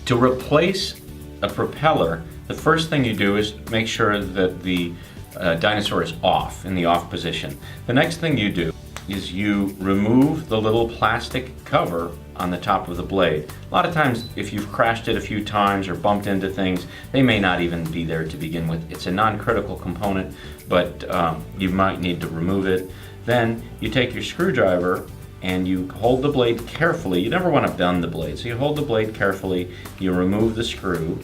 To replace a propeller, the first thing you do is make sure that the dinosaur is off, in the off position. The next thing you do is you remove the little plastic cover on the top of the blade. A lot of times, if you've crashed it a few times or bumped into things, they may not even be there to begin with. It's a non-critical component, but you might need to remove it. Then you take your screwdriver and you hold the blade carefully. You never want to bend the blade, so you hold the blade carefully, you remove the screw,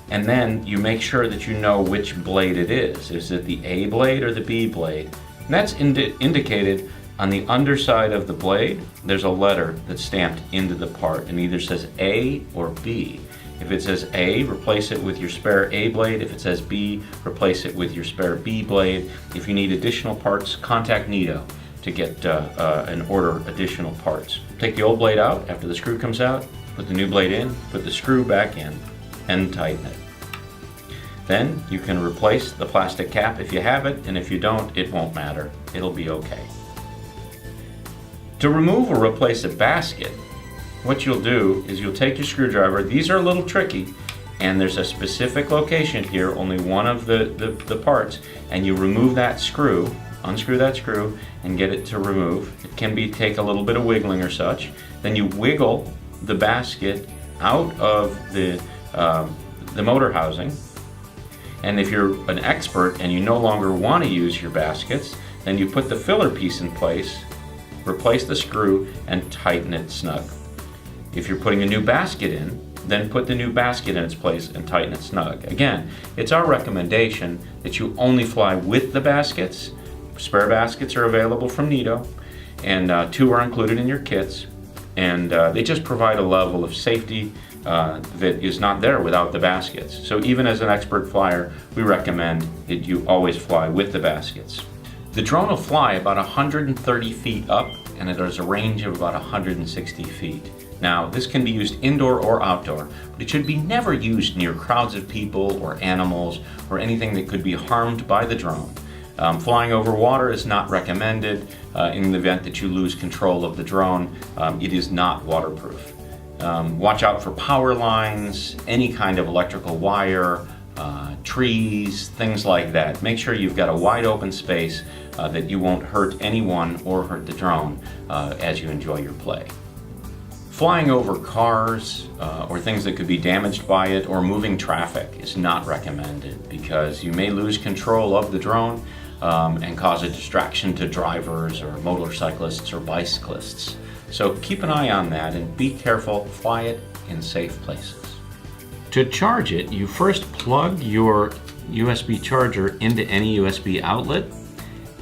and then you make sure that you know which blade it is. Is it the A blade or the B blade? And that's indicated on the underside of the blade. There's a letter that's stamped into the part and either says A or B. If it says A, replace it with your spare A blade. If it says B, replace it with your spare B blade. If you need additional parts, contact NIDO to get and order additional parts. Take the old blade out after the screw comes out, put the new blade in, put the screw back in, and tighten it. Then you can replace the plastic cap if you have it, and if you don't, it won't matter. It'll be okay. To remove or replace a basket, what you'll do is you'll take your screwdriver. These are a little tricky, and there's a specific location here, only one of the parts, and you remove that screw, unscrew that screw, and get it to remove. It can take a little bit of wiggling or such. Then you wiggle the basket out of the motor housing. And if you're an expert and you no longer want to use your baskets, then you put the filler piece in place, replace the screw, and tighten it snug. If you're putting a new basket in, then put the new basket in its place and tighten it snug. Again, it's our recommendation that you only fly with the baskets. Spare baskets are available from NIDO, and 2 are included in your kits, and they just provide a level of safety that is not there without the baskets. So even as an expert flyer, we recommend that you always fly with the baskets. The drone will fly about 130 feet up, and it has a range of about 160 feet. Now, this can be used indoor or outdoor, but it should be never used near crowds of people or animals or anything that could be harmed by the drone. Flying over water is not recommended in the event that you lose control of the drone. It is not waterproof. Watch out for power lines, any kind of electrical wire, trees, things like that. Make sure you've got a wide open space that you won't hurt anyone or hurt the drone as you enjoy your play. Flying over cars or things that could be damaged by it or moving traffic is not recommended because you may lose control of the drone and cause a distraction to drivers or motorcyclists or bicyclists. So keep an eye on that and be careful, fly it in safe places. To charge it, you first plug your USB charger into any USB outlet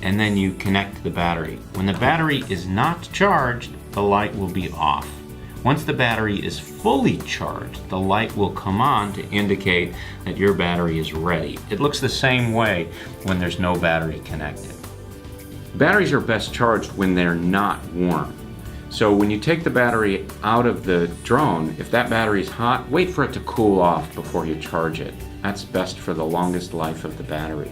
and then you connect the battery. When the battery is not charged, the light will be off. Once the battery is fully charged, the light will come on to indicate that your battery is ready. It looks the same way when there's no battery connected. Batteries are best charged when they're not warm. So when you take the battery out of the drone, if that battery is hot, wait for it to cool off before you charge it. That's best for the longest life of the battery.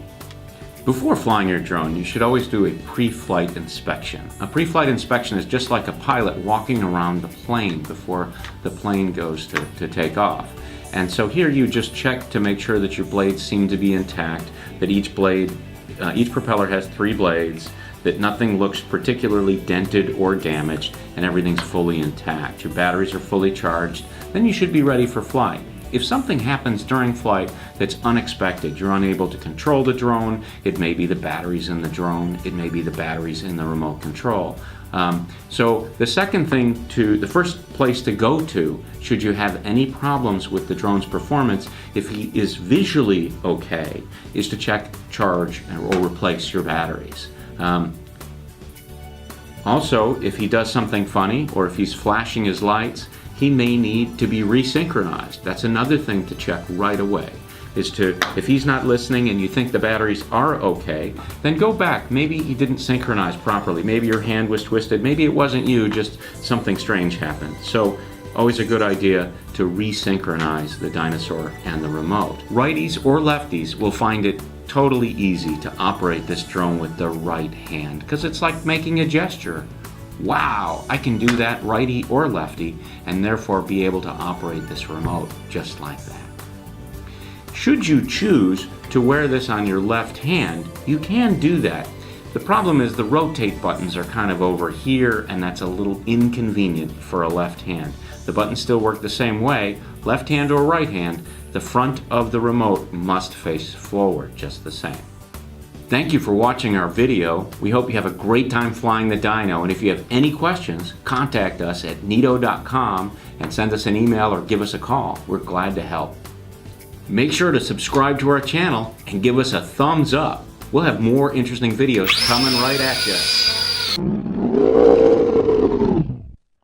Before flying your drone, you should always do a pre-flight inspection. A pre-flight inspection is just like a pilot walking around the plane before the plane goes to take off. And so here you just check to make sure that your blades seem to be intact, that each propeller has 3 blades, that nothing looks particularly dented or damaged, and everything's fully intact. Your batteries are fully charged, then you should be ready for flight. If something happens during flight that's unexpected, you're unable to control the drone, it may be the batteries in the drone, it may be the batteries in the remote control. So the first place to go to, should you have any problems with the drone's performance, if he is visually okay, is to check, charge, or replace your batteries. Also, if he does something funny, or if he's flashing his lights, he may need to be resynchronized. That's another thing to check right away. If he's not listening and you think the batteries are okay, then go back. Maybe he didn't synchronize properly. Maybe your hand was twisted. Maybe it wasn't you, just something strange happened. So always a good idea to resynchronize the dinosaur and the remote. Righties or lefties will find it totally easy to operate this drone with the right hand because it's like making a gesture wow, I can do that righty or lefty, and therefore be able to operate this remote just like that. Should you choose to wear this on your left hand, you can do that. The problem is the rotate buttons are kind of over here, and that's a little inconvenient for a left hand. The buttons still work the same way, left hand or right hand. The front of the remote must face forward just the same. Thank you for watching our video. We hope you have a great time flying the Dino, and if you have any questions, contact us at nido.com and send us an email or give us a call. We're glad to help. Make sure to subscribe to our channel and give us a thumbs up. We'll have more interesting videos coming right at you.